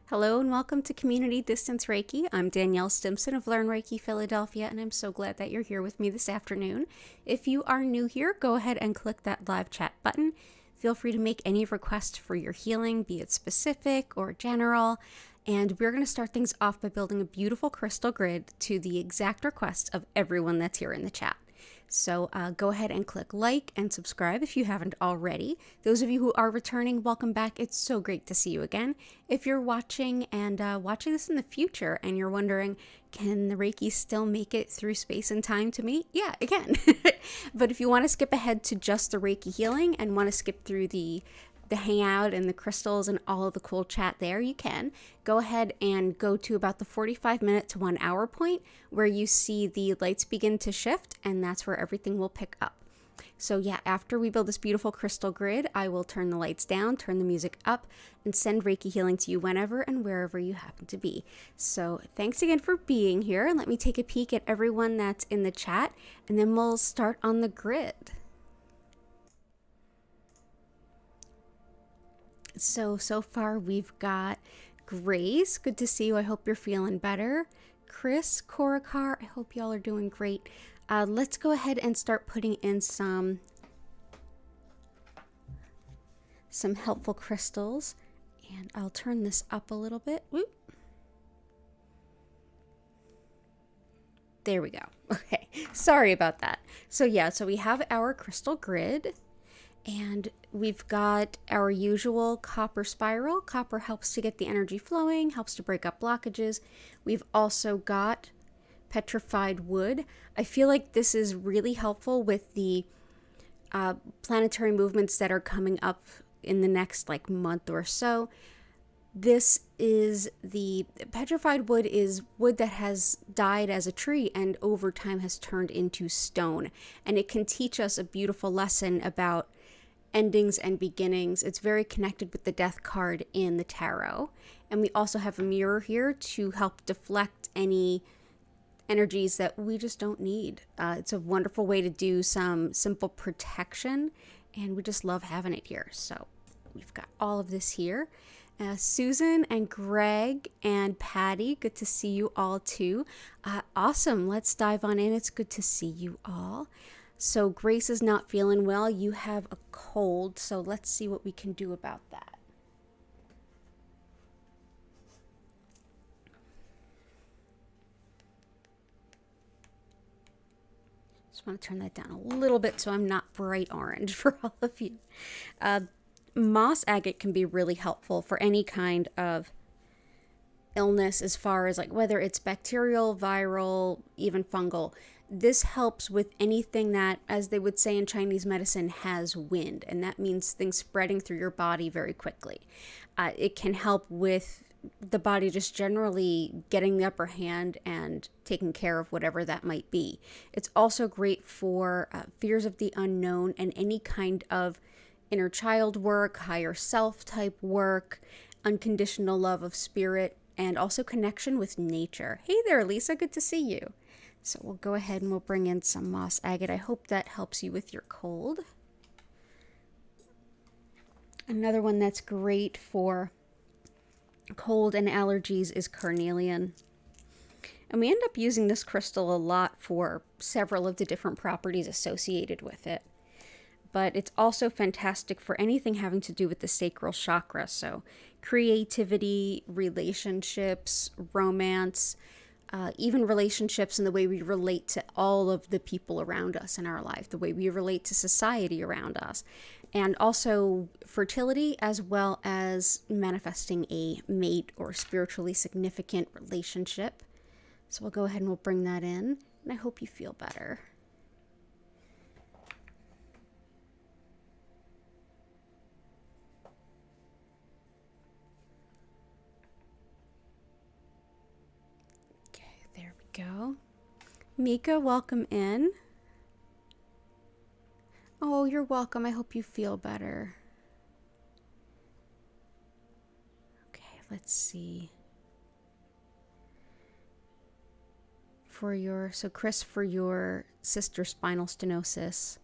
Hello and welcome to Community Distance Reiki. I'm Danielle Stimpson of Learn Reiki Philadelphia, and I'm so glad that you're here with me this afternoon. If you are new here, go ahead and click that live chat button. Feel free to make any requests for your healing, be it specific or general. And we're going to start things off by building a beautiful crystal grid to the exact request of everyone that's here in the chat. So go ahead and click like and subscribe if you haven't already. Those of you who are returning, welcome back. It's so great to see you again. If you're watching and watching this in the future and you're wondering, can the Reiki still make it through space and time to me? Yeah, it can. But if you want to skip ahead to just the Reiki healing and want to skip through the hangout and the crystals and all of the cool chat there, you can go ahead and go to about the 45-minute to 1 hour point where you see the lights begin to shift, and that's where everything will pick up. So yeah, after we build this beautiful crystal grid, I will turn the lights down, turn the music up, and send Reiki healing to you whenever and wherever you happen to be. So thanks again for being here. Let me take a peek at everyone that's in the chat, and then we'll start on the grid. So far we've got Grace. Good to see you. I hope you're feeling better. Chris, Korakar, I hope y'all are doing great. Let's go ahead and start putting in some helpful crystals. And I'll turn this up a little bit. Whoop. There we go. Okay, sorry about that. So we have our crystal grid. And we've got our usual copper spiral. Copper helps to get the energy flowing, helps to break up blockages. We've also got petrified wood. I feel like this is really helpful with the planetary movements that are coming up in the next month or so. This is the petrified wood is wood that has died as a tree and over time has turned into stone. And it can teach us a beautiful lesson about endings and beginnings. It's very connected with the death card in the tarot. And we also have a mirror here to help deflect any energies that we just don't need. It's a wonderful way to do some simple protection, and we just love having it here. So we've got all of this here. Susan and Greg and Patty, good to see you all too. Awesome, let's dive on in. It's good to see you all. So Grace is not feeling well. You have a cold, so let's see what we can do about that. Just want to turn that down a little bit so I'm not bright orange for all of you. Moss agate can be really helpful for any kind of illness, as far as whether it's bacterial, viral, even fungal. This helps with anything that, as they would say in Chinese medicine, has wind, and that means things spreading through your body very quickly. It can help with the body just generally getting the upper hand and taking care of whatever that might be. It's also great for fears of the unknown and any kind of inner child work, higher self type work, unconditional love of spirit, and also connection with nature. Hey there, Lisa, good to see you. So we'll go ahead and we'll bring in some moss agate. I hope that helps you with your cold. Another one that's great for cold and allergies is carnelian. And we end up using this crystal a lot for several of the different properties associated with it. But it's also fantastic for anything having to do with the sacral chakra. So creativity, relationships, romance, even relationships and the way we relate to all of the people around us in our life, the way we relate to society around us, and also fertility, as well as manifesting a mate or spiritually significant relationship. So we'll go ahead and we'll bring that in, and I hope you feel better. Go. Mika, welcome in. Oh, you're welcome. I hope you feel better. Okay, let's see. Chris, for your sister's spinal stenosis,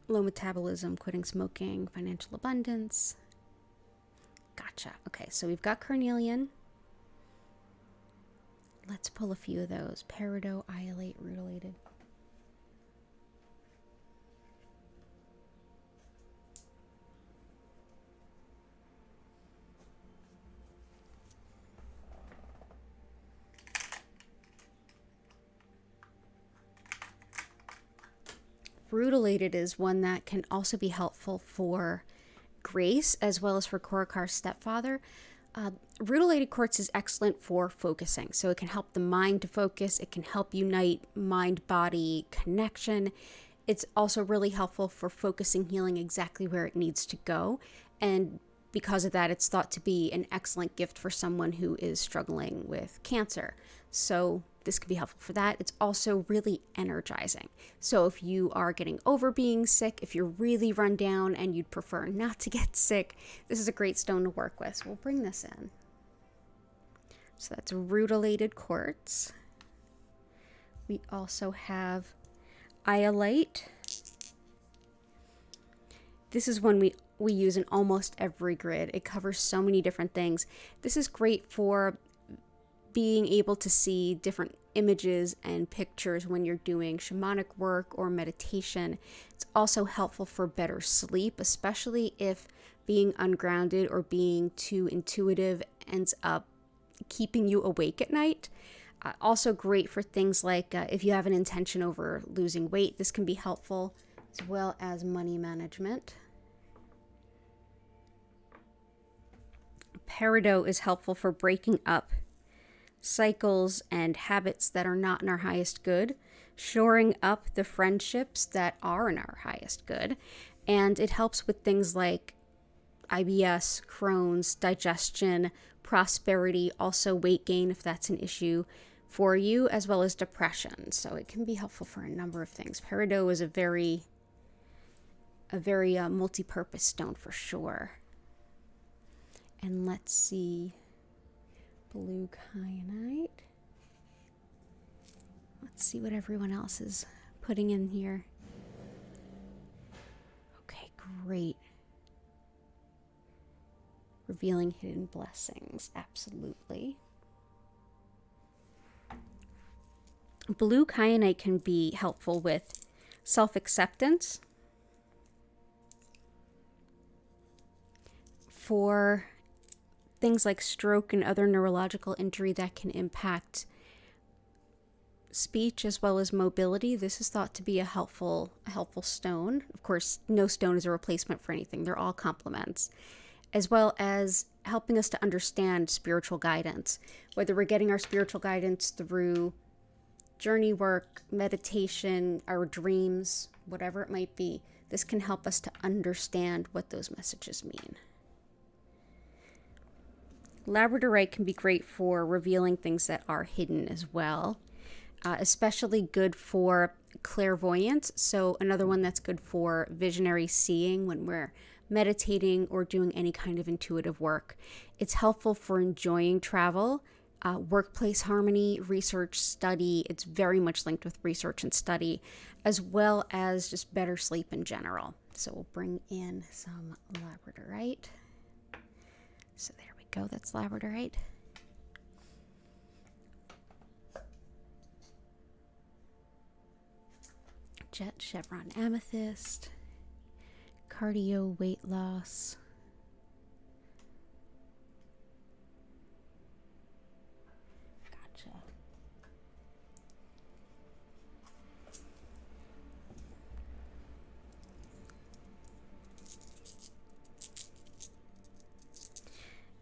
low metabolism, quitting smoking, financial abundance, Gotcha. Okay, so we've got carnelian. Let's pull a few of those. Peridot, iolate, rutilated. Rutilated is one that can also be helpful for Grace as well as for Korakar's stepfather. Rutilated quartz is excellent for focusing. So it can help the mind to focus. It can help unite mind-body connection. It's also really helpful for focusing, healing exactly where it needs to go. And because of that, it's thought to be an excellent gift for someone who is struggling with cancer. So this could be helpful for that. It's also really energizing. So if you are getting over being sick, if you're really run down and you'd prefer not to get sick, this is a great stone to work with. So we'll bring this in. So that's rutilated quartz. We also have iolite. This is one we use in almost every grid. It covers so many different things. This is great for being able to see different images and pictures when you're doing shamanic work or meditation. It's also helpful for better sleep, especially if being ungrounded or being too intuitive ends up keeping you awake at night. Also great for things like if you have an intention over losing weight, this can be helpful, as well as money management. Peridot is helpful for breaking up cycles and habits that are not in our highest good, shoring up the friendships that are in our highest good, and it helps with things like IBS, Crohn's, digestion, prosperity, also weight gain if that's an issue for you, as well as depression. So it can be helpful for a number of things. Peridot is a very multi-purpose stone for sure. And let's see, blue kyanite. Let's see what everyone else is putting in here. Okay, great. Revealing hidden blessings, absolutely. Blue kyanite can be helpful with self-acceptance, for things like stroke and other neurological injury that can impact speech as well as mobility. This is thought to be a helpful stone. Of course, no stone is a replacement for anything. They're all complements, as well as helping us to understand spiritual guidance, whether we're getting our spiritual guidance through journey work, meditation, our dreams, whatever it might be. This can help us to understand what those messages mean. Labradorite can be great for revealing things that are hidden as well, especially good for clairvoyance. So another one that's good for visionary seeing when we're meditating or doing any kind of intuitive work. It's helpful for enjoying travel, workplace harmony, research, study. It's very much linked with research and study, as well as just better sleep in general. So we'll bring in some labradorite. So there we go, that's labradorite. Jet chevron amethyst, cardio weight loss. Gotcha.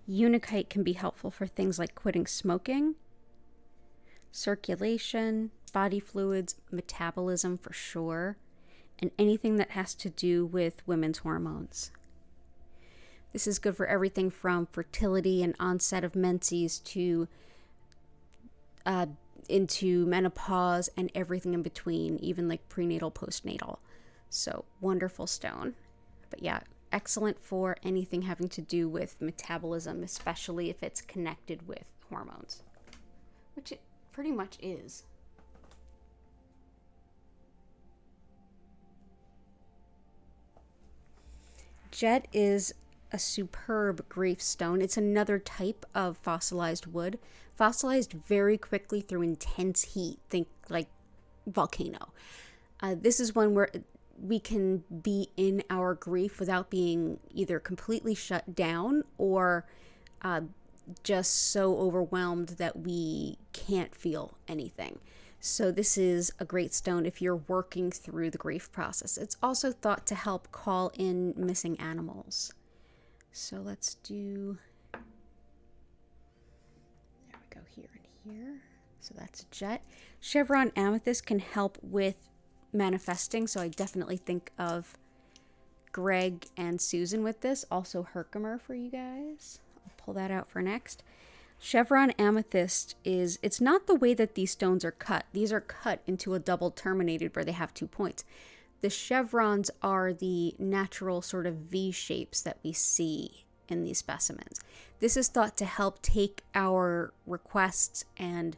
Unakite can be helpful for things like quitting smoking, circulation, body fluids, metabolism for sure, and anything that has to do with women's hormones. This is good for everything from fertility and onset of menses to into menopause and everything in between, even like prenatal, postnatal. So wonderful stone. But yeah, excellent for anything having to do with metabolism, especially if it's connected with hormones, which it pretty much is. Jet is a superb grief stone. It's another type of fossilized wood, fossilized very quickly through intense heat. Think like volcano. This is one where we can be in our grief without being either completely shut down or just so overwhelmed that we can't feel anything. So this is a great stone if you're working through the grief process. It's also thought to help call in missing animals. So let's do, there we go, here and here. So that's a jet. Chevron amethyst can help with manifesting, so I definitely think of Greg and Susan with this. Also Herkimer for you guys. I'll pull that out for next. Chevron amethyst it's not the way that these stones are cut. These are cut into a double terminated where they have 2 points. The chevrons are the natural sort of V shapes that we see in these specimens. This is thought to help take our requests and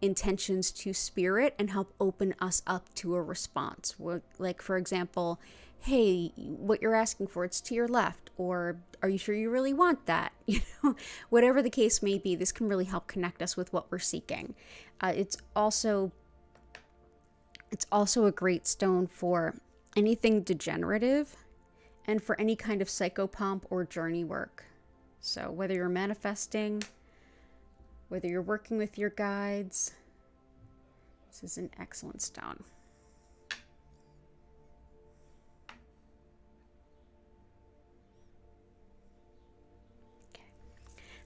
intentions to spirit and help open us up to a response. Like, for example, hey, what you're asking for, it's to your left, or are you sure you really want that? Whatever the case may be, this can really help connect us with what we're seeking. It's also a great stone for anything degenerative and for any kind of psychopomp or journey work. So whether you're manifesting, whether you're working with your guides, this is an excellent stone. Okay.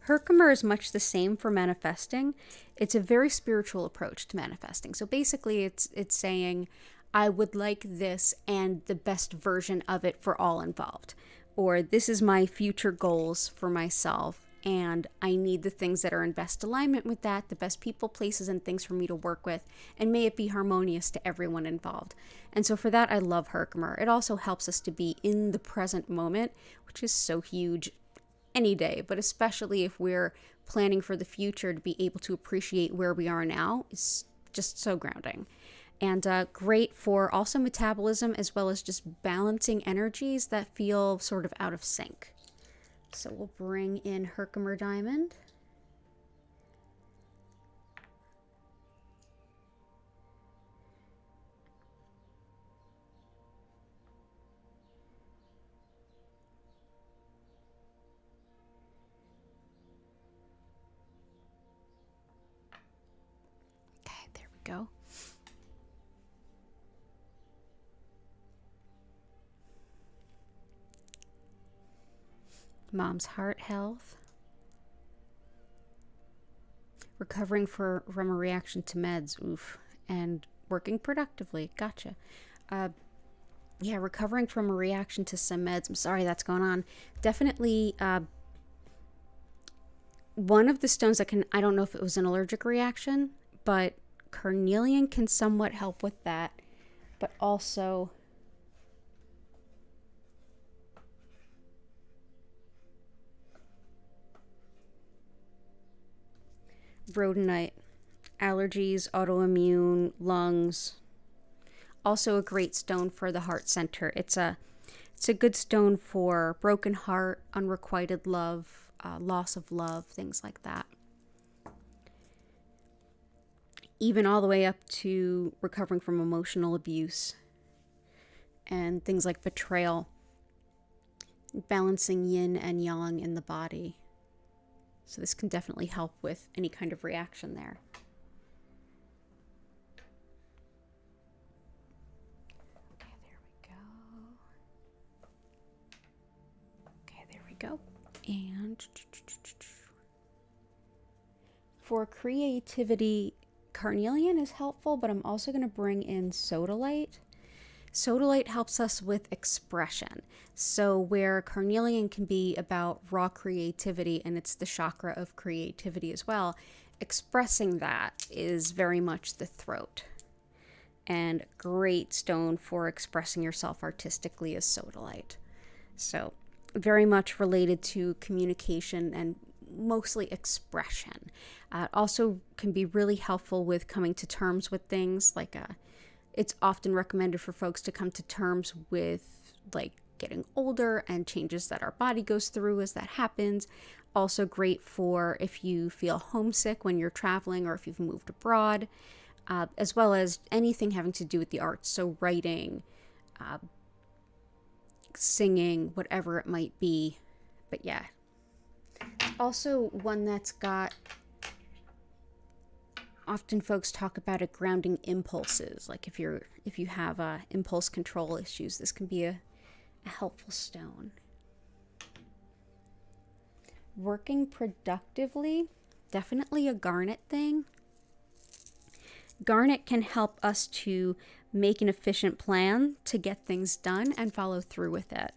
Herkimer is much the same for manifesting. It's a very spiritual approach to manifesting. So basically it's saying, I would like this and the best version of it for all involved. Or this is my future goals for myself, and I need the things that are in best alignment with that, the best people, places, and things for me to work with, and may it be harmonious to everyone involved. And so for that, I love Herkimer. It also helps us to be in the present moment, which is so huge any day, but especially if we're planning for the future, to be able to appreciate where we are now is just so grounding. And great for also metabolism, as well as just balancing energies that feel sort of out of sync. So we'll bring in Herkimer Diamond. Okay, there we go. Mom's heart health. Recovering from a reaction to meds. Oof. And working productively. Gotcha. Yeah, recovering from a reaction to some meds. I'm sorry that's going on. Definitely one of the stones that can, I don't know if it was an allergic reaction, but carnelian can somewhat help with that. But also rhodonite, allergies, autoimmune, lungs. Also a great stone for the heart center. It's a good stone for broken heart, unrequited love, loss of love, things like that. Even all the way up to recovering from emotional abuse and things like betrayal, balancing yin and yang in the body. So this can definitely help with any kind of reaction there. Okay, there we go. Okay, there we go. And for creativity, carnelian is helpful, but I'm also going to bring in sodalite. Sodalite helps us with expression. So where carnelian can be about raw creativity, and it's the chakra of creativity as well, expressing that is very much the throat. And great stone for expressing yourself artistically is sodalite. So very much related to communication and mostly expression. Also can be really helpful with coming to terms with things, like it's often recommended for folks to come to terms with like getting older and changes that our body goes through as that happens. Also great for if you feel homesick when you're traveling or if you've moved abroad, as well as anything having to do with the arts. So writing, singing, whatever it might be. But yeah, also one that's got, often folks talk about it grounding impulses. Like if you have impulse control issues, this can be a helpful stone. Working productively, definitely a garnet thing. Garnet can help us to make an efficient plan to get things done and follow through with it.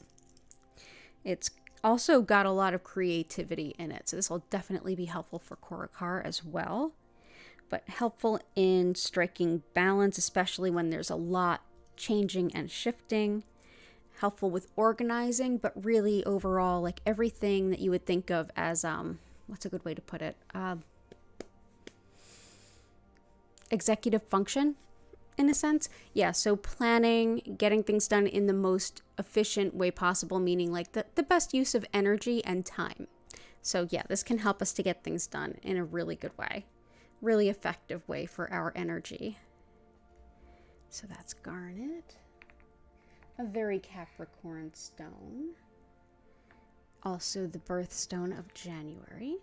It's also got a lot of creativity in it, so this will definitely be helpful for Korakar as well. But helpful in striking balance, especially when there's a lot changing and shifting. Helpful with organizing, but really overall, like everything that you would think of as, what's a good way to put it? Executive function, in a sense. Yeah, so planning, getting things done in the most efficient way possible, meaning like the best use of energy and time. So yeah, this can help us to get things done in a really good way. Really effective way for our energy. So that's garnet. A very Capricorn stone. Also the birthstone of January.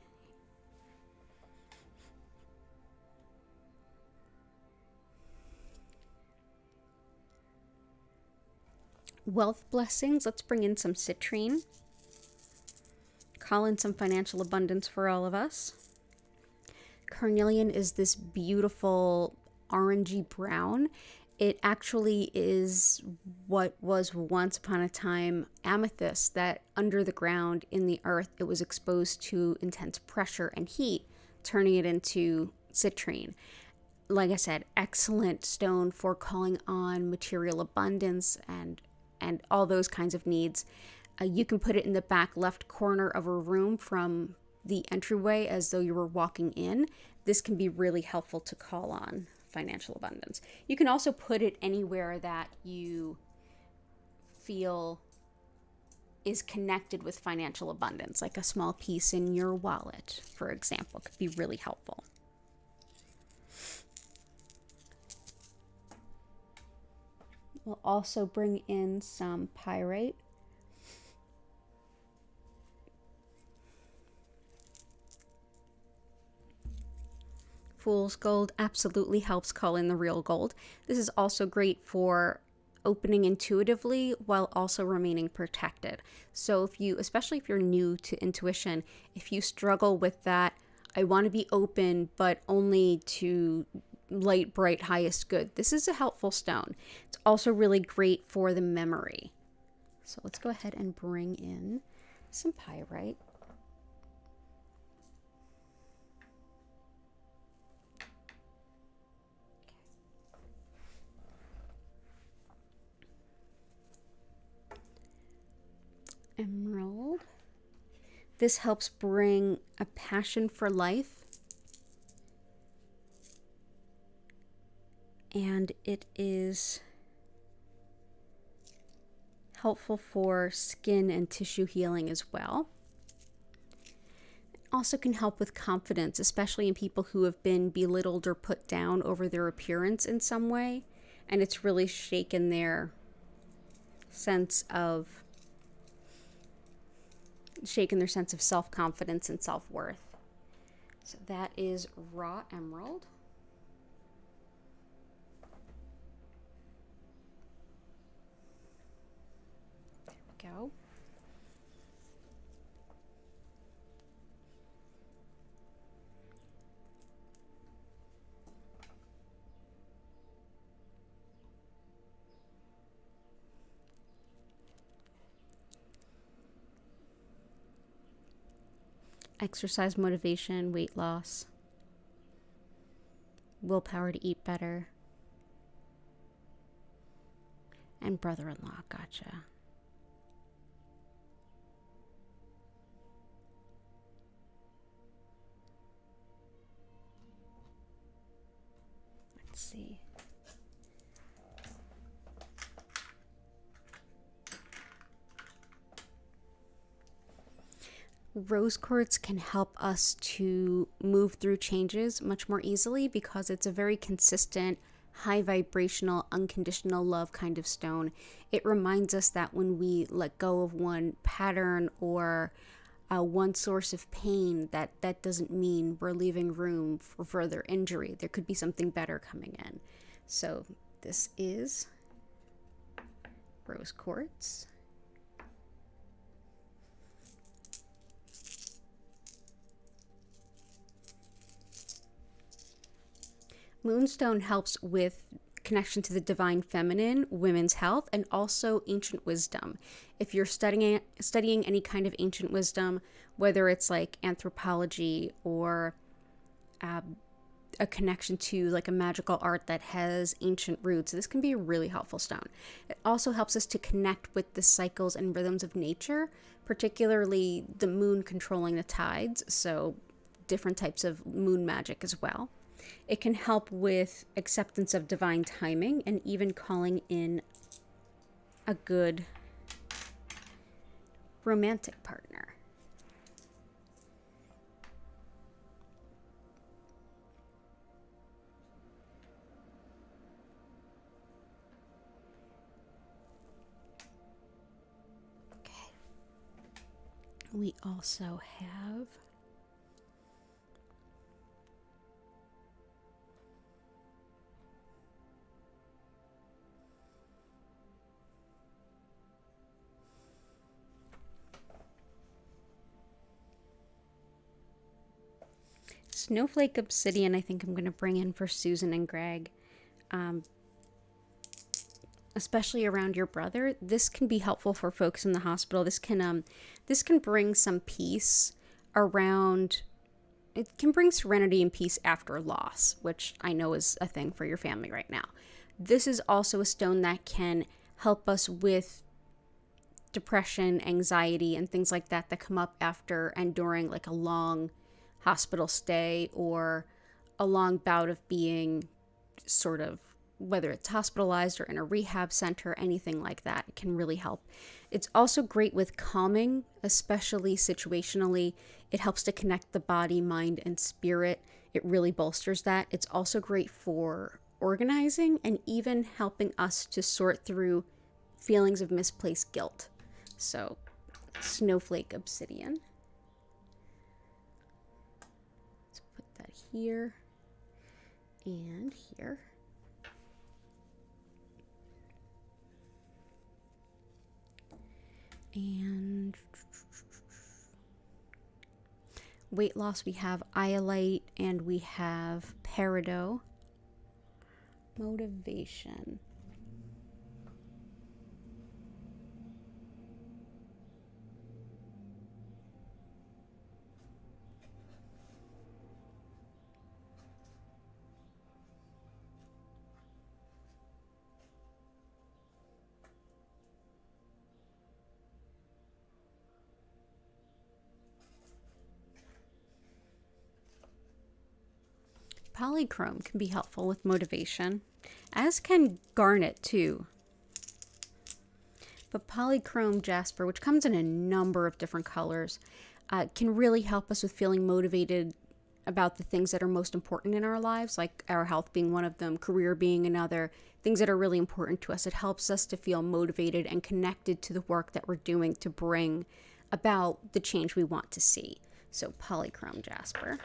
Wealth blessings. Let's bring in some citrine. Call in some financial abundance for all of us. Carnelian is this beautiful orangey brown. It actually is what was once upon a time amethyst, that under the ground in the earth, it was exposed to intense pressure and heat, turning it into citrine. Like I said, excellent stone for calling on material abundance and all those kinds of needs. You can put it in the back left corner of a room from the entryway as though you were walking in. This can be really helpful to call on financial abundance. You can also put it anywhere that you feel is connected with financial abundance, like a small piece in your wallet, for example, could be really helpful. We'll also bring in some pyrite. Fool's gold absolutely helps call in the real gold. This is also great for opening intuitively while also remaining protected. So if you, especially if you're new to intuition, if you struggle with that, I want to be open, but only to light, bright, highest good, this is a helpful stone. It's also really great for the memory. So let's go ahead and bring in some pyrite. Emerald. This helps bring a passion for life, and it is helpful for skin and tissue healing as well. It also can help with confidence, especially in people who have been belittled or put down over their appearance in some way, and it's really shaken their sense of self-confidence and self-worth. So that is raw emerald. There we go. Exercise, motivation, weight loss, willpower to eat better, and brother-in-law. Gotcha. Let's see. Rose quartz can help us to move through changes much more easily because it's a very consistent, high vibrational, unconditional love kind of stone. It reminds us that when we let go of one pattern or one source of pain, that doesn't mean we're leaving room for further injury. There could be something better coming in. So this is rose quartz. Moonstone helps with connection to the divine feminine, women's health, and also ancient wisdom. If you're studying any kind of ancient wisdom, whether it's like anthropology or a connection to like a magical art that has ancient roots, this can be a really helpful stone. It also helps us to connect with the cycles and rhythms of nature, particularly the moon controlling the tides, so different types of moon magic as well. It can help with acceptance of divine timing and even calling in a good romantic partner. Okay. We also have Snowflake Obsidian. I think I'm going to bring in for Susan and Greg, especially around your brother. This can be helpful for folks in the hospital. This can bring some peace around. It can bring serenity and peace after loss, which I know is a thing for your family right now. This is also a stone that can help us with depression, anxiety, and things like that come up after and during like a long hospital stay or a long bout of being sort of, whether it's hospitalized or in a rehab center, anything like that. It can really help. It's also great with calming, especially situationally. It helps to connect the body, mind, and spirit. It really bolsters that. It's also great for organizing and even helping us to sort through feelings of misplaced guilt. So, Snowflake Obsidian. Here and here. And weight loss, we have iolite and we have peridot. Motivation. Polychrome can be helpful with motivation, as can garnet too. But polychrome jasper, which comes in a number of different colors, can really help us with feeling motivated about the things that are most important in our lives, like our health being one of them, career being another, things that are really important to us. It helps us to feel motivated and connected to the work that we're doing to bring about the change we want to see. So polychrome jasper.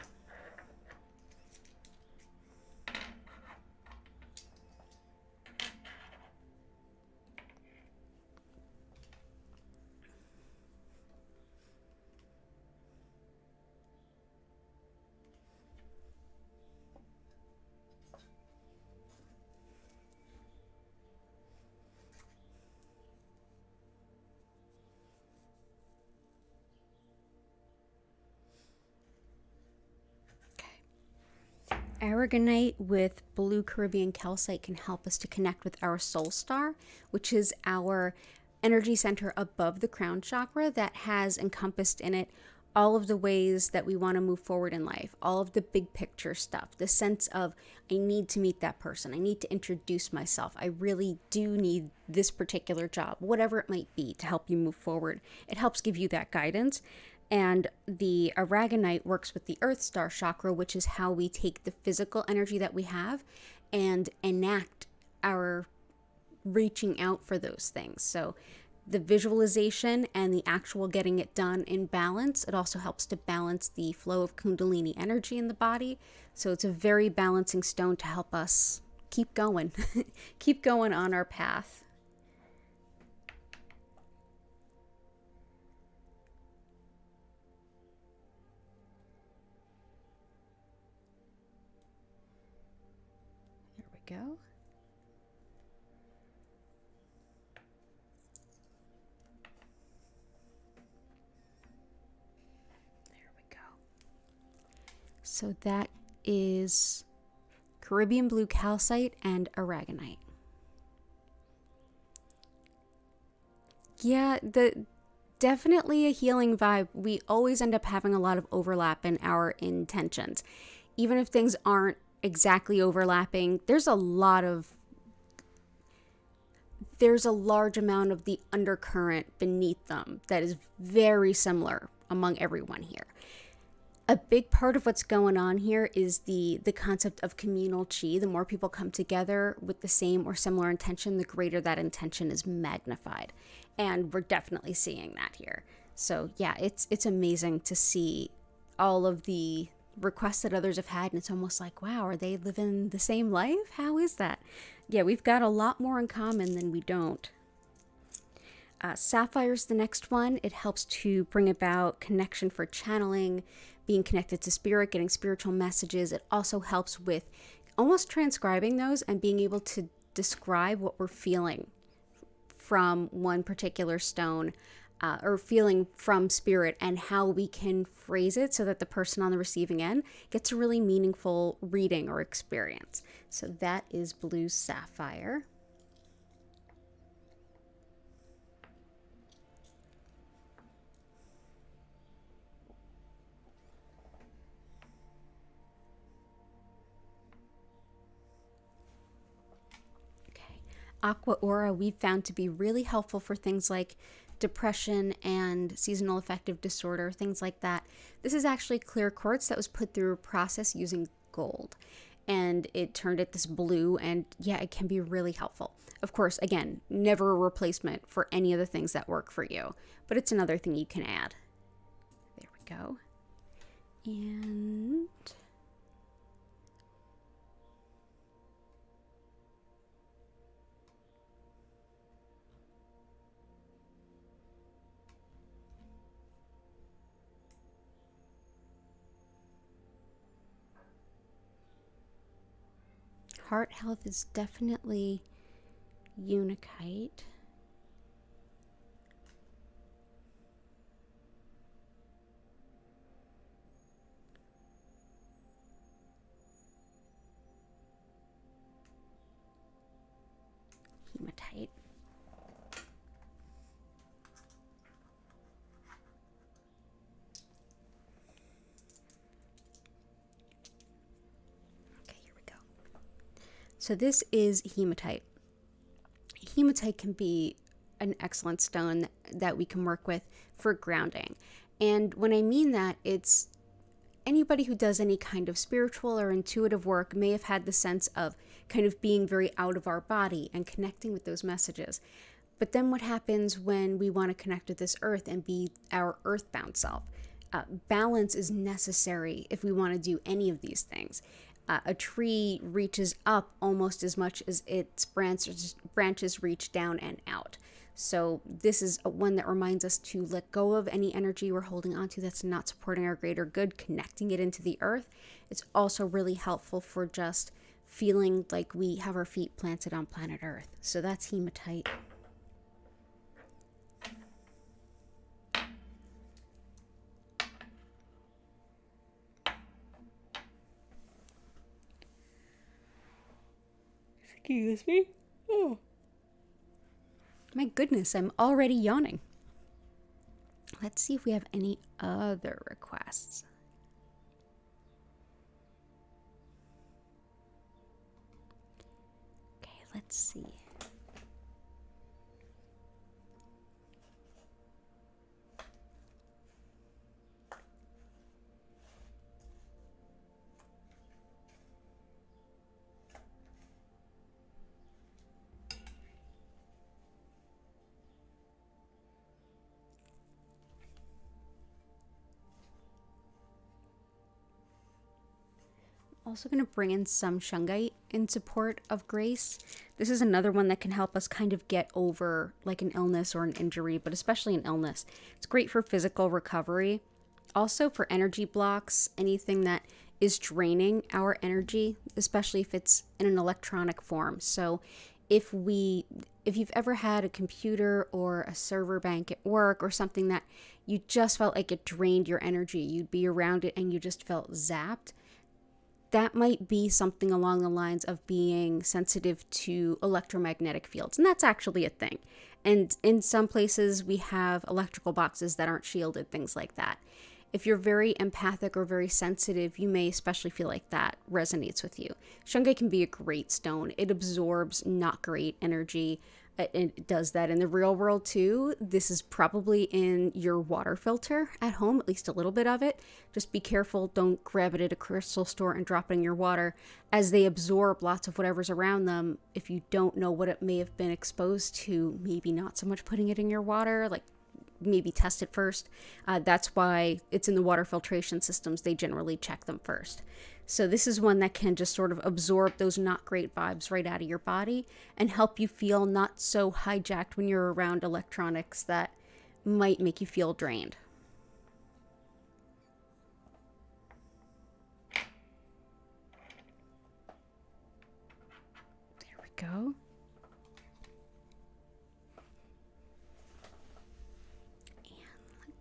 Aragonite with blue Caribbean calcite can help us to connect with our soul star, which is our energy center above the crown chakra that has encompassed in it all of the ways that we want to move forward in life, all of the big picture stuff, the sense of I need to meet that person, I need to introduce myself, I really do need this particular job, whatever it might be to help you move forward. It helps give you that guidance. And the aragonite works with the Earth Star chakra, which is how we take the physical energy that we have and enact our reaching out for those things. So the visualization and the actual getting it done in balance, it also helps to balance the flow of Kundalini energy in the body. So it's a very balancing stone to help us keep going, keep going on our path. There we go. So that is Caribbean blue calcite and aragonite. Yeah, definitely a healing vibe. We always end up having a lot of overlap in our intentions. Even if things aren't exactly overlapping, there's a large amount of the undercurrent beneath them that is very similar among everyone here. A big part of what's going on here is the concept of communal chi. The more people come together with the same or similar intention, the greater that intention is magnified. And we're definitely seeing that here. So yeah, it's amazing to see all of the requests that others have had, and it's almost like, wow, are they living the same life? How is that? Yeah, we've got a lot more in common than we don't. Sapphire's the next one. It helps to bring about connection for channeling, being connected to spirit, getting spiritual messages. It also helps with almost transcribing those and being able to describe what we're feeling from one particular stone, or feeling from spirit, and how we can phrase it so that the person on the receiving end gets a really meaningful reading or experience. So that is blue sapphire. Aqua Aura we've found to be really helpful for things like depression and seasonal affective disorder, things like that. This is actually clear quartz that was put through a process using gold, and it turned it this blue, and yeah, it can be really helpful. Of course, again, never a replacement for any of the things that work for you, but it's another thing you can add. There we go. And heart health is definitely Unikite. Hematite. Okay, here we go. So this is hematite. Hematite can be an excellent stone that we can work with for grounding. And when I mean that, it's anybody who does any kind of spiritual or intuitive work may have had the sense of kind of being very out of our body and connecting with those messages. But then what happens when we want to connect with this earth and be our earthbound self? Balance is necessary if we want to do any of these things. A tree reaches up almost as much as its branches reach down and out. So this is one that reminds us to let go of any energy we're holding onto that's not supporting our greater good, connecting it into the earth. It's also really helpful for just feeling like we have our feet planted on planet Earth. So that's hematite. Excuse me. Oh. My goodness, I'm already yawning. Let's see if we have any other requests. Okay, let's see. also going to bring in some shungite in support of grace. This is another one that can help us kind of get over like an illness or an injury, but especially an illness. It's great for physical recovery. Also for energy blocks, anything that is draining our energy, especially if it's in an electronic form. So if you've ever had a computer or a server bank at work or something that you just felt like it drained your energy, you'd be around it and you just felt zapped, that might be something along the lines of being sensitive to electromagnetic fields. And that's actually a thing. And in some places we have electrical boxes that aren't shielded, things like that. If you're very empathic or very sensitive, you may especially feel like that resonates with you. Shungite can be a great stone. It absorbs not great energy. It does that in the real world too. This is probably in your water filter at home, at least a little bit of it. Just be careful. Don't grab it at a crystal store and drop it in your water, as they absorb lots of whatever's around them. If you don't know what it may have been exposed to, maybe not so much putting it in your water, like maybe test it first. That's why it's in the water filtration systems. They generally check them first. So this is one that can just sort of absorb those not great vibes right out of your body and help you feel not so hijacked when you're around electronics that might make you feel drained. There we go.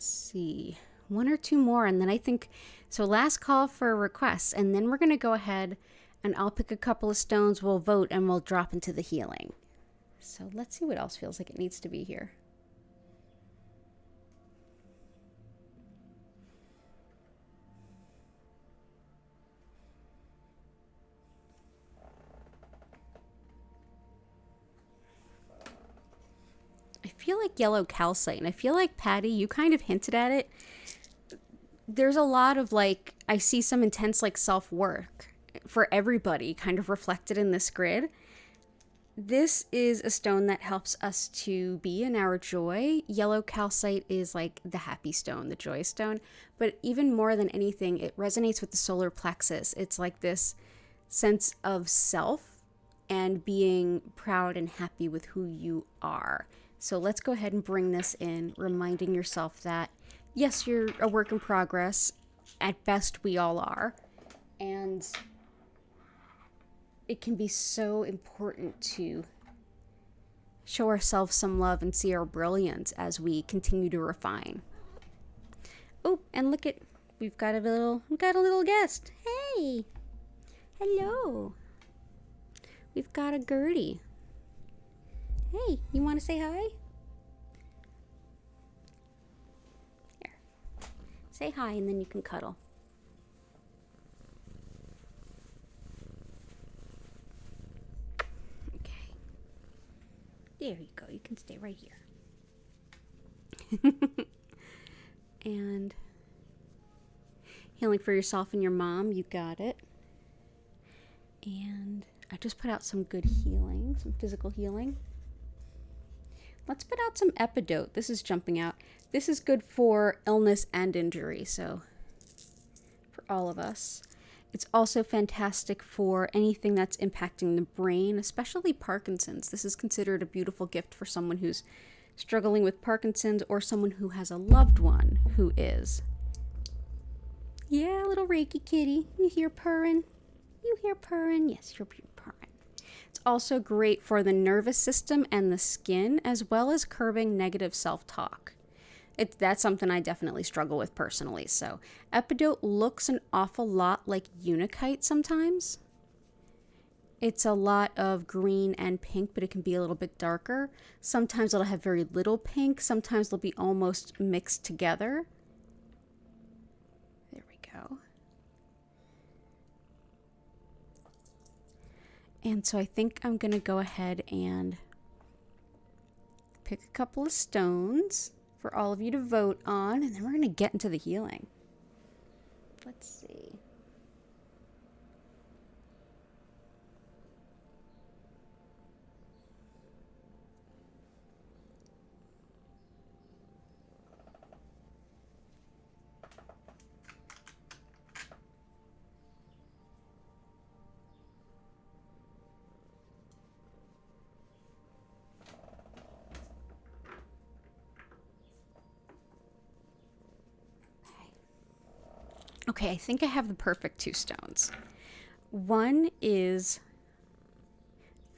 See, one or two more, and then I think so. Last call for requests, and then we're going to go ahead and I'll pick a couple of stones, we'll vote, and we'll drop into the healing. So let's see what else feels like it needs to be here. I feel like yellow calcite, and I feel like, Patty, you kind of hinted at it. There's a lot of like, I see some intense like self-work for everybody kind of reflected in this grid. This is a stone that helps us to be in our joy. Yellow calcite is like the happy stone, the joy stone. But even more than anything, it resonates with the solar plexus. It's like this sense of self and being proud and happy with who you are. So let's go ahead and bring this in, reminding yourself that, yes, you're a work in progress. At best, we all are. And it can be so important to show ourselves some love and see our brilliance as we continue to refine. Oh, and look at, we've got a little guest. Hey, hello. We've got a Gertie. Hey, you want to say hi? Here. Say hi and then you can cuddle. Okay. There you go. You can stay right here. And healing for yourself and your mom. You got it. And I just put out some good healing, some physical healing. Let's put out some epidote. This is jumping out. This is good for illness and injury, so for all of us. It's also fantastic for anything that's impacting the brain, especially Parkinson's. This is considered a beautiful gift for someone who's struggling with Parkinson's or someone who has a loved one who is. Yeah, little Reiki kitty. You hear purring? You hear purring? Yes, you're purring. It's also great for the nervous system and the skin, as well as curbing negative self-talk. That's something I definitely struggle with personally. So epidote looks an awful lot like unakite sometimes. It's a lot of green and pink, but it can be a little bit darker. Sometimes it'll have very little pink. Sometimes they'll be almost mixed together. There we go. And so I think I'm going to go ahead and pick a couple of stones for all of you to vote on, and then we're going to get into the healing. Let's see. Okay, I think I have the perfect two stones. One is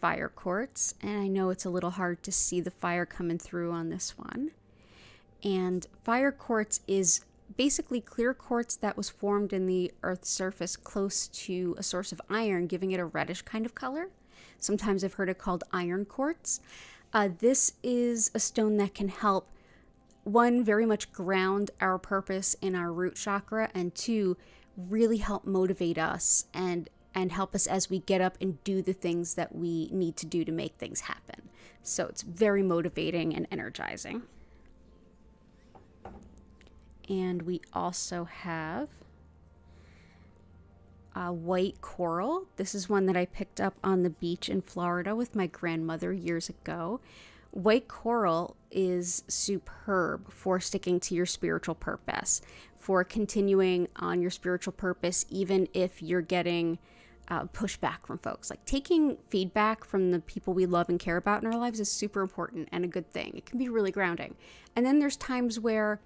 fire quartz, and I know it's a little hard to see the fire coming through on this one. And fire quartz is basically clear quartz that was formed in the Earth's surface close to a source of iron, giving it a reddish kind of color. Sometimes I've heard it called iron quartz. This is a stone that can help, one, very much ground our purpose in our root chakra, and two, really help motivate us and help us as we get up and do the things that we need to do to make things happen. So it's very motivating and energizing. And we also have white coral. This is one that I picked up on the beach in Florida with my grandmother years ago. White coral is superb for sticking to your spiritual purpose, for continuing on your spiritual purpose, even if you're getting pushback from folks. Like, taking feedback from the people we love and care about in our lives is super important and a good thing. It can be really grounding. And then there's times where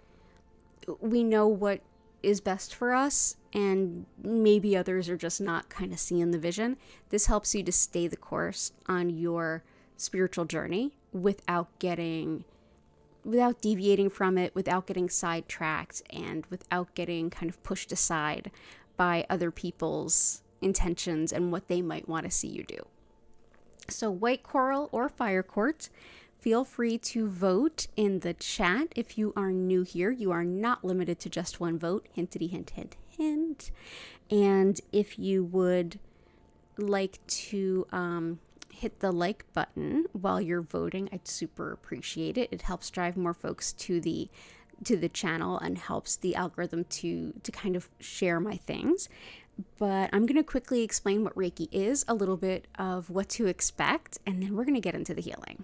we know what is best for us, and maybe others are just not kind of seeing the vision. This helps you to stay the course on your spiritual journey without deviating from it, without getting sidetracked, and without getting kind of pushed aside by other people's intentions and what they might want to see you do. So white coral or fire quartz. Feel free to vote in the chat. If you are new here, you are not limited to just one vote. Hintity hint, hint, hint. And if you would like to hit the like button while you're voting, I'd super appreciate it. It helps drive more folks to the channel and helps the algorithm to kind of share my things. But I'm going to quickly explain what Reiki is, a little bit of what to expect, and then we're going to get into the healing.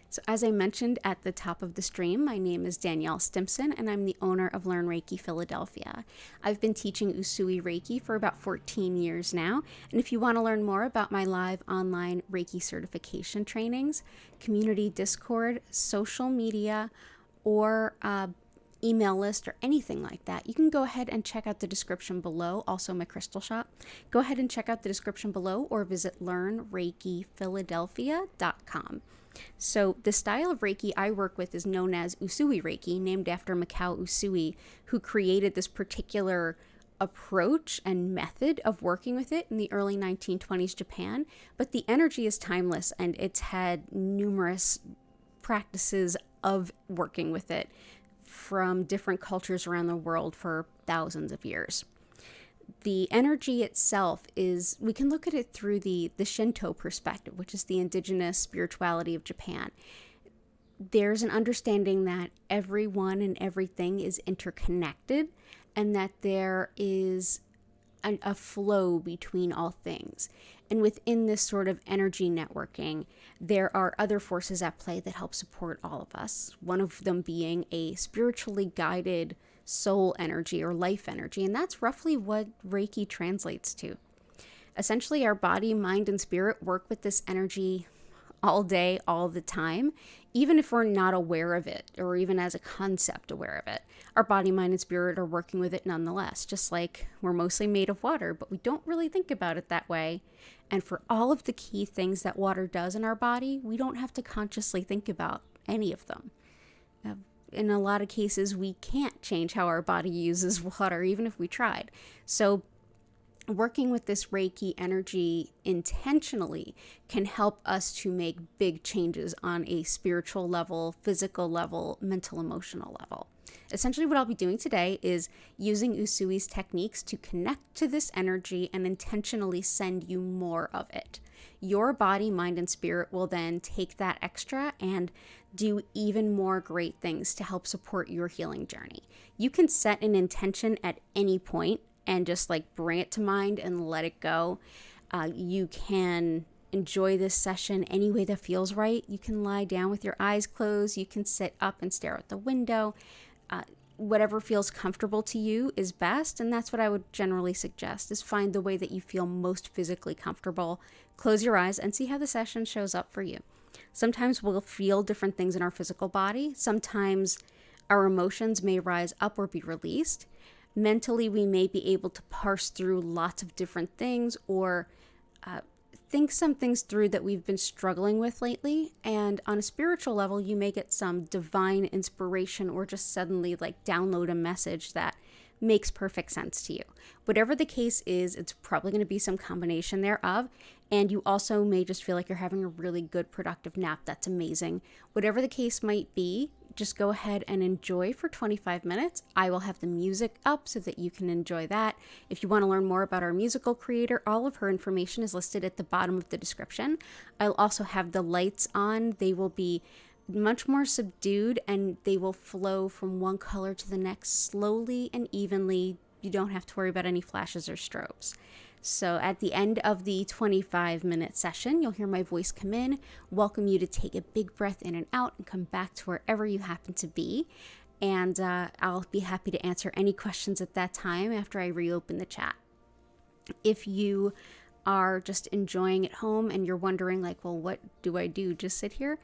So as I mentioned at the top of the stream, my name is Danielle Stimpson, and I'm the owner of Learn Reiki Philadelphia. I've been teaching Usui Reiki for about 14 years now, and if you want to learn more about my live online Reiki certification trainings, community Discord, social media, or email list or anything like that, you can go ahead and check out the description below. Also my crystal shop. Go ahead and check out the description below or visit learnreikiphiladelphia.com. So the style of Reiki I work with is known as Usui Reiki, named after Mikao Usui, who created this particular approach and method of working with it in the early 1920s Japan. But the energy is timeless, and it's had numerous practices of working with it from different cultures around the world for thousands of years. The energy itself is, we can look at it through the Shinto perspective, which is the indigenous spirituality of Japan. There's an understanding that everyone and everything is interconnected, and that there is a flow between all things. And within this sort of energy networking, there are other forces at play that help support all of us. One of them being a spiritually guided soul energy or life energy, and that's roughly what Reiki translates to. Essentially, our body, mind, and spirit work with this energy all day, all the time, even if we're not aware of it, or even as a concept aware of it. Our body, mind, and spirit are working with it nonetheless, just like we're mostly made of water, but we don't really think about it that way. And for all of the key things that water does in our body, we don't have to consciously think about any of them. In a lot of cases, we can't change how our body uses water, even if we tried. So working with this Reiki energy intentionally can help us to make big changes on a spiritual level, physical level, mental, emotional level. Essentially, what I'll be doing today is using Usui's techniques to connect to this energy and intentionally send you more of it. Your body, mind, and spirit will then take that extra and do even more great things to help support your healing journey. You can set an intention at any point and just bring it to mind and let it go. You can enjoy this session any way that feels right. You can lie down with your eyes closed. You can sit up and stare out the window. Whatever feels comfortable to you is best, and that's what I would generally suggest, is find the way that you feel most physically comfortable. Close your eyes and see how the session shows up for you. Sometimes we'll feel different things in our physical body. Sometimes Our emotions may rise up or be released. Mentally, we may be able to parse through lots of different things or think some things through that we've been struggling with lately. And on a spiritual level, you may get some divine inspiration or just suddenly like download a message that makes perfect sense to you. Whatever the case is, it's probably going to be some combination thereof. And you also may just feel like you're having a really good, productive nap. That's amazing. Whatever the case might be, just go ahead and enjoy for 25 minutes. I will have the music up so that you can enjoy that. If you want to learn more about our musical creator, all of her information is listed at the bottom of the description. I'll also have the lights on. They will be much more subdued and they will flow from one color to the next slowly and evenly. You don't have to worry about any flashes or strobes. So at the end of the 25-minute session, you'll hear my voice come in, welcome you to take a big breath in and out and come back to wherever you happen to be. And I'll be happy to answer any questions at that time after I reopen the chat. If you are just enjoying at home and you're wondering like, well, what do I do? Just sit here?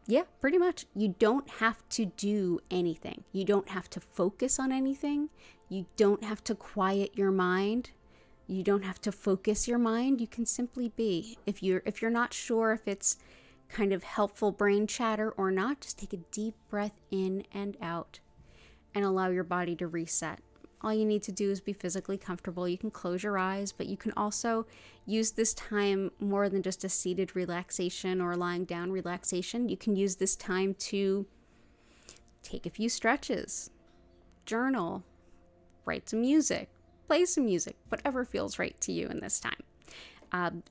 Yeah, pretty much. You don't have to do anything. You don't have to focus on anything. You don't have to quiet your mind. You don't have to focus your mind. You can simply be. If you're not sure if it's kind of helpful brain chatter or not, just take a deep breath in and out and allow your body to reset. All you need to do is be physically comfortable. You can close your eyes, but you can also use this time more than just a seated relaxation or lying down relaxation. You can use this time to take a few stretches, journal, write some music, play some music, whatever feels right to you in this time.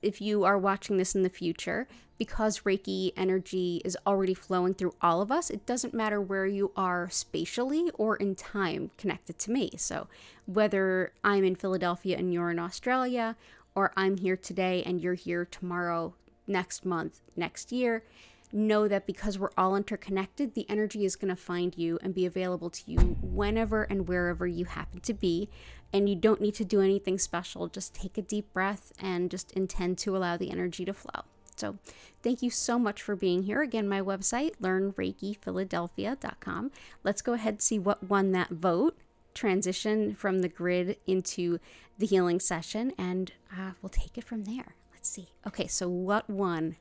If you are watching this in the future, because Reiki energy is already flowing through all of us, it doesn't matter where you are spatially or in time connected to me. So whether I'm in Philadelphia and you're in Australia, or I'm here today and you're here tomorrow, next month, next year, know that because we're all interconnected, the energy is going to find you and be available to you whenever and wherever you happen to be. And you don't need to do anything special. Just take a deep breath and just intend to allow the energy to flow. So thank you so much for being here. Again, my website, learnreikiphiladelphia.com. Let's go ahead and see what won that vote. Transition from the grid into the healing session, and we'll take it from there. Let's see. Okay, so what won?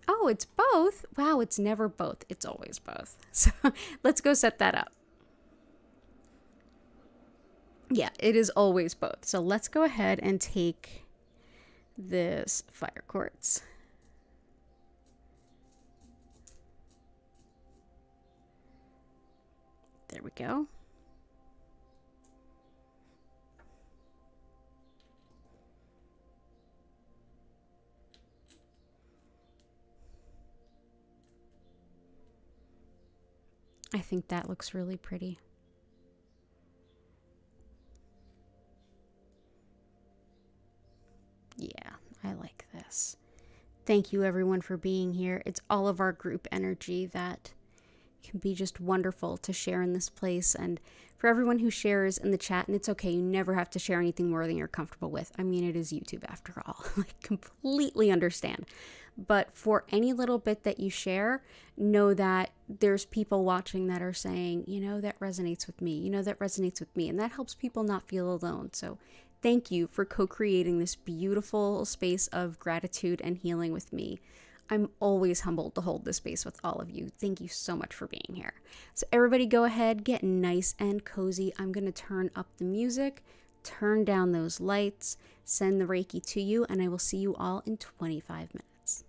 Oh, it's both. Wow, it's never both. It's always both. So let's go set that up. Yeah, it is always both. So let's go ahead and take this fire quartz. There we go. I think that looks really pretty. Yeah, I like this. Thank you everyone for being here. It's all of our group energy that can be just wonderful to share in this place. And for everyone who shares in the chat, and it's okay, you never have to share anything more than you're comfortable with. I mean, it is YouTube after all. I completely understand. But for any little bit that you share, know that there's people watching that are saying, you know, that resonates with me. You know, that resonates with me. And that helps people not feel alone. So thank you for co-creating this beautiful space of gratitude and healing with me. I'm always humbled to hold this space with all of you. Thank you so much for being here. So everybody go ahead, get nice and cozy. I'm going to turn up the music, turn down those lights, send the Reiki to you, and I will see you all in 25 minutes.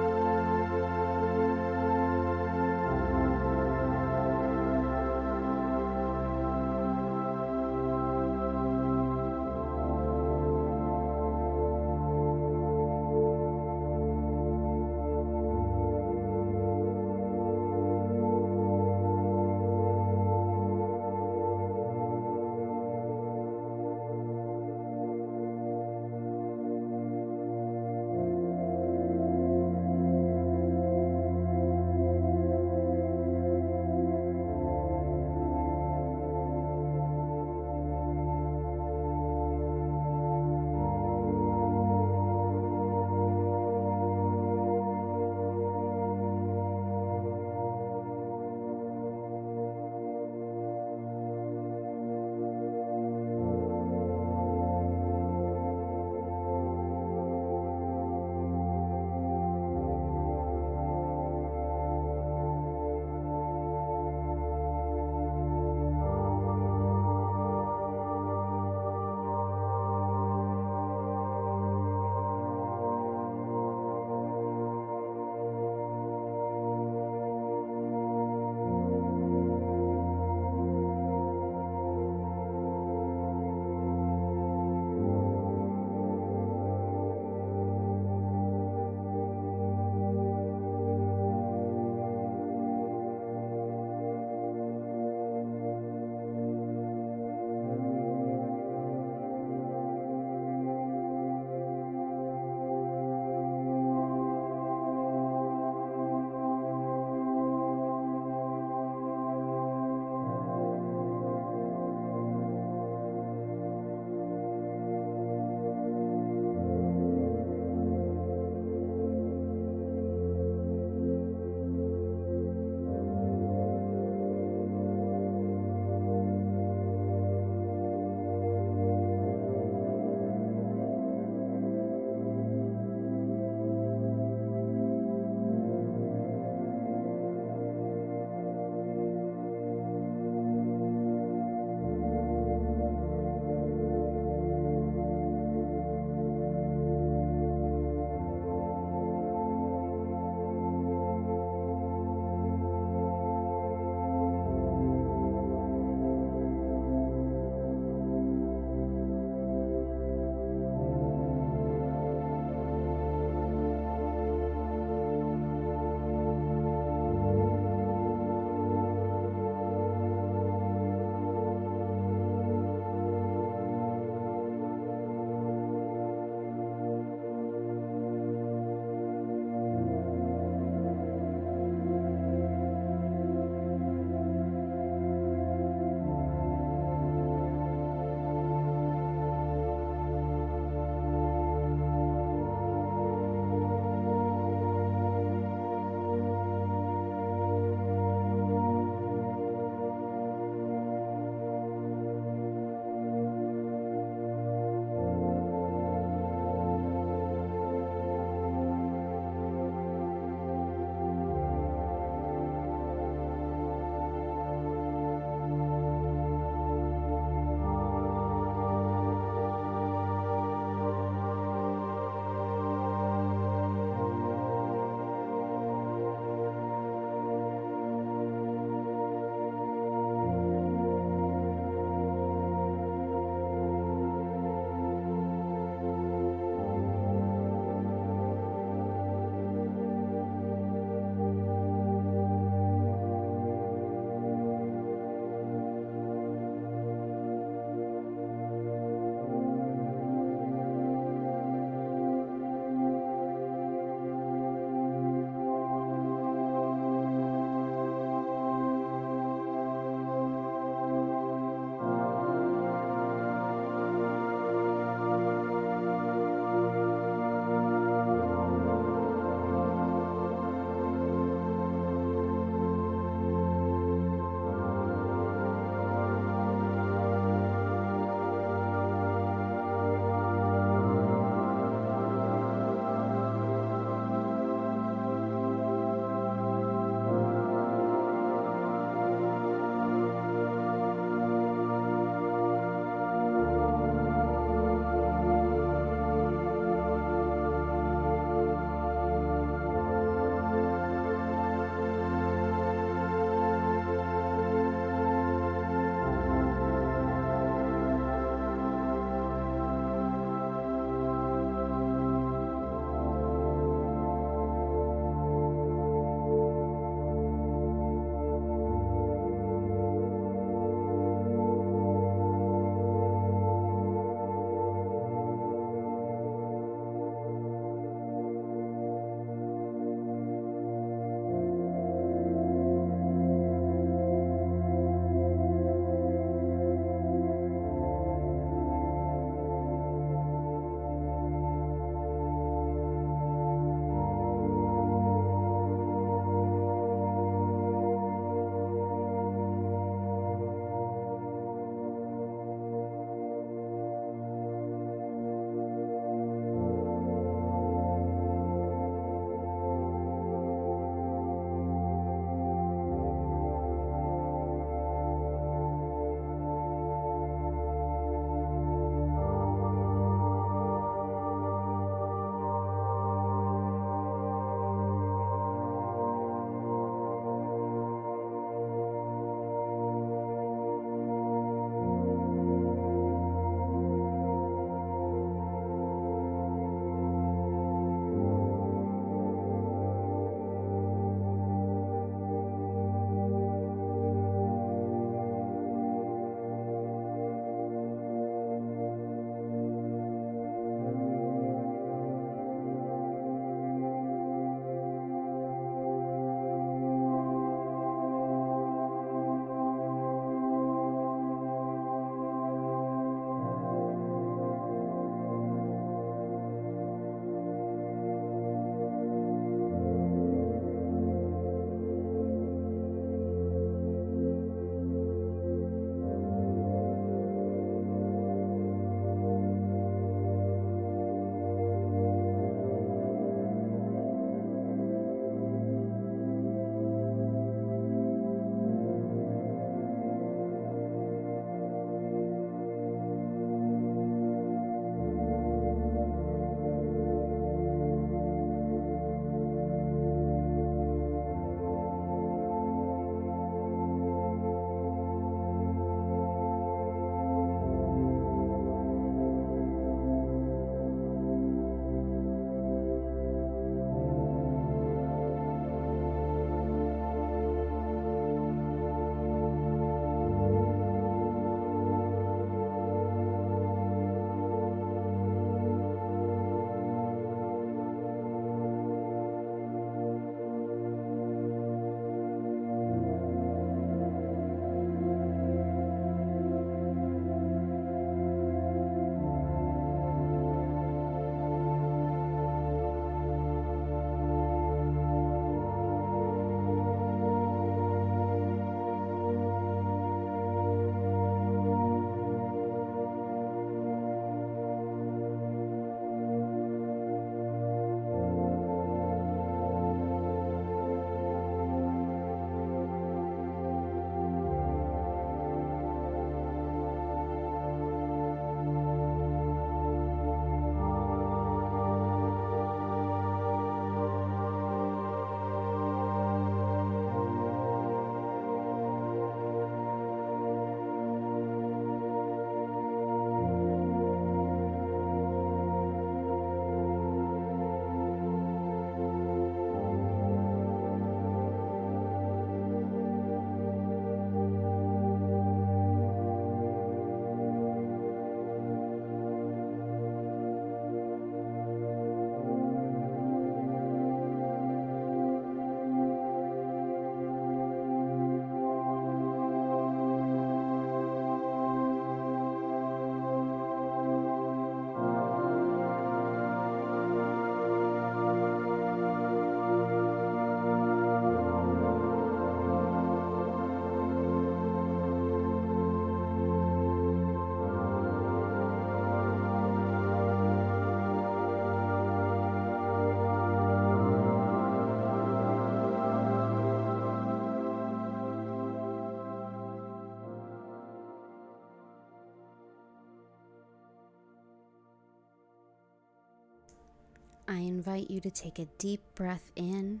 I invite you to take a deep breath in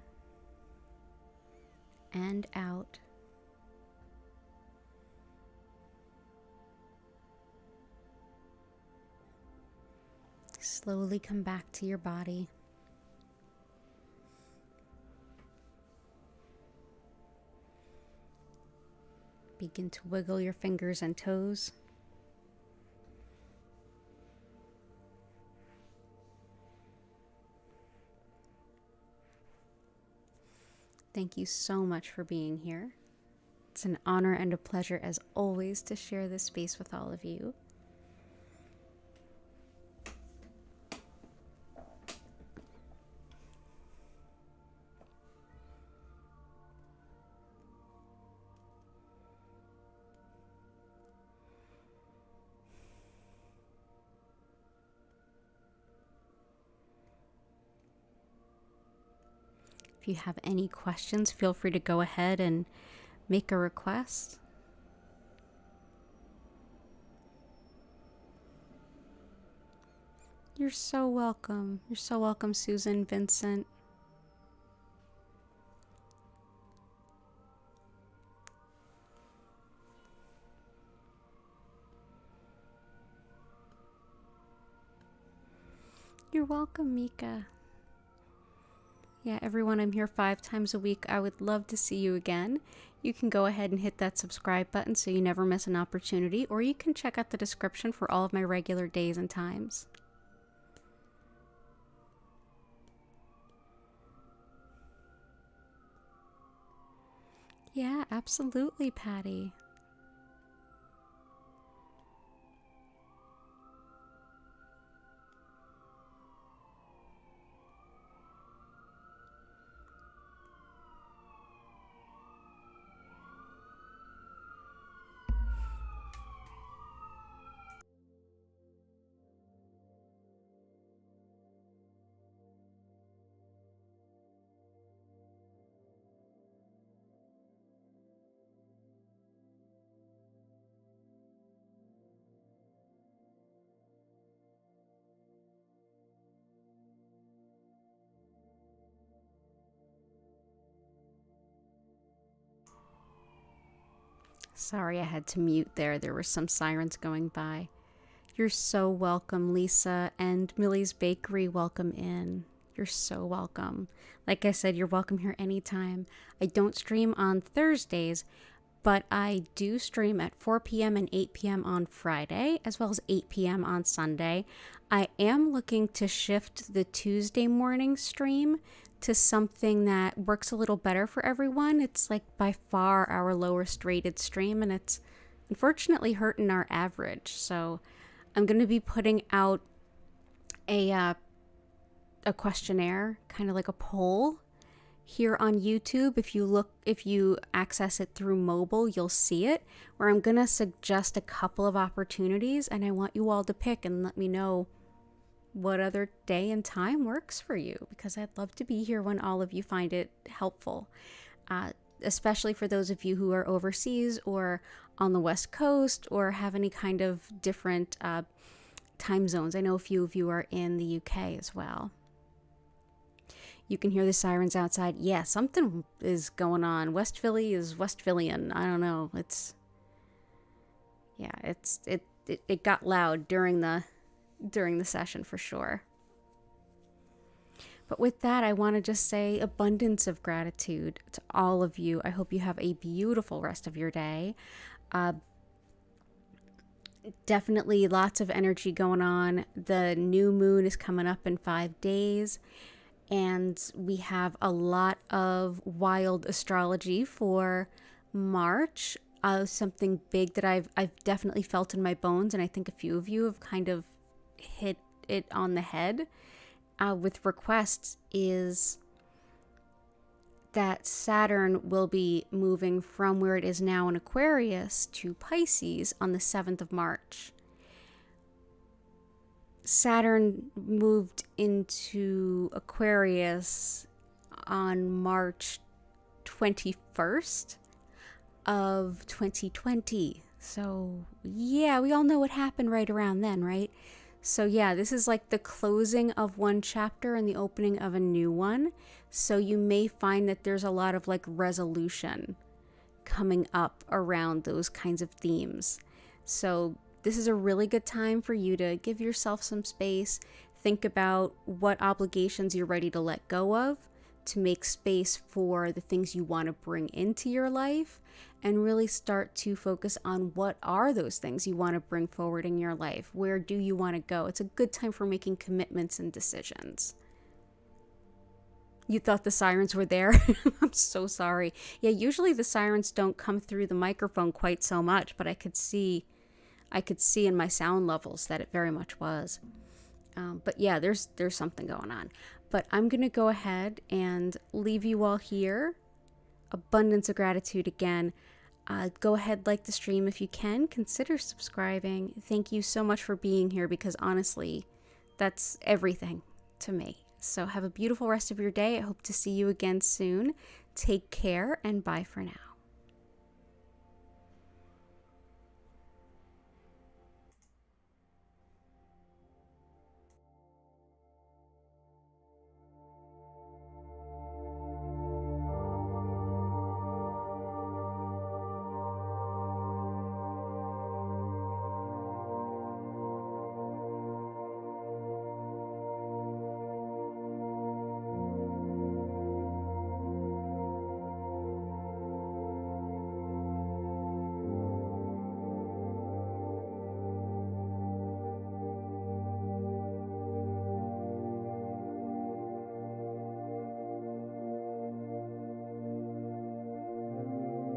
and out. Slowly come back to your body. Begin to wiggle your fingers and toes. Thank you so much for being here. It's an honor and a pleasure, as always, to share this space with all of you. If you have any questions, feel free to go ahead and make a request. You're so welcome. You're so welcome, Susan, Vincent. You're welcome, Mika. Yeah, everyone, I'm here 5 times a week. I would love to see you again. You can go ahead and hit that subscribe button so you never miss an opportunity, or you can check out the description for all of my regular days and times. Yeah, absolutely, Patty. Sorry, I had to mute there. There were some sirens going by. You're so welcome, Lisa, and Millie's Bakery, welcome in. You're so welcome. Like I said, you're welcome here anytime. I don't stream on Thursdays, but I do stream at 4 p.m. and 8 p.m. on Friday, as well as 8 p.m. on Sunday. I am looking to shift the Tuesday morning stream to something that works a little better for everyone. It's like by far our lowest rated stream, and it's unfortunately hurting our average. So I'm going to be putting out a questionnaire, kind of like a poll here on YouTube. If you access it through mobile, you'll see it, where I'm going to suggest a couple of opportunities, and I want you all to pick and let me know what other day and time works for you, because I'd love to be here when all of you find it helpful, especially for those of you who are overseas or on the West Coast or have any kind of different time zones. I know a few of you are in the UK as well. You can hear the sirens outside. Yeah, something is going on. West Philly is West Phillian. I don't know. It got loud during the session for sure. But with that, I want to just say abundance of gratitude to all of you. I hope you have a beautiful rest of your day. Definitely lots of energy going on. The new moon is coming up in 5 days, and we have a lot of wild astrology for March. Something big that I've definitely felt in my bones, and I think a few of you have kind of hit it on the head with requests, is that Saturn will be moving from where it is now in Aquarius to Pisces on the 7th of March. Saturn moved into Aquarius on March 21st of 2020. So yeah, we all know what happened right around then, right? So yeah, this is like the closing of one chapter and the opening of a new one. So you may find that there's a lot of like resolution coming up around those kinds of themes. So this is a really good time for you to give yourself some space, think about what obligations you're ready to let go of, to make space for the things you want to bring into your life, and really start to focus on what are those things you want to bring forward in your life. Where do you want to go? It's a good time for making commitments and decisions. You thought the sirens were there? I'm so sorry. Yeah, usually the sirens don't come through the microphone quite so much, but I could see in my sound levels that it very much was. But yeah, there's something going on. But I'm going to go ahead and leave you all here. Abundance of gratitude again. Go ahead, like the stream if you can. Consider subscribing. Thank you so much for being here, because honestly, that's everything to me. So have a beautiful rest of your day. I hope to see you again soon. Take care, and bye for now.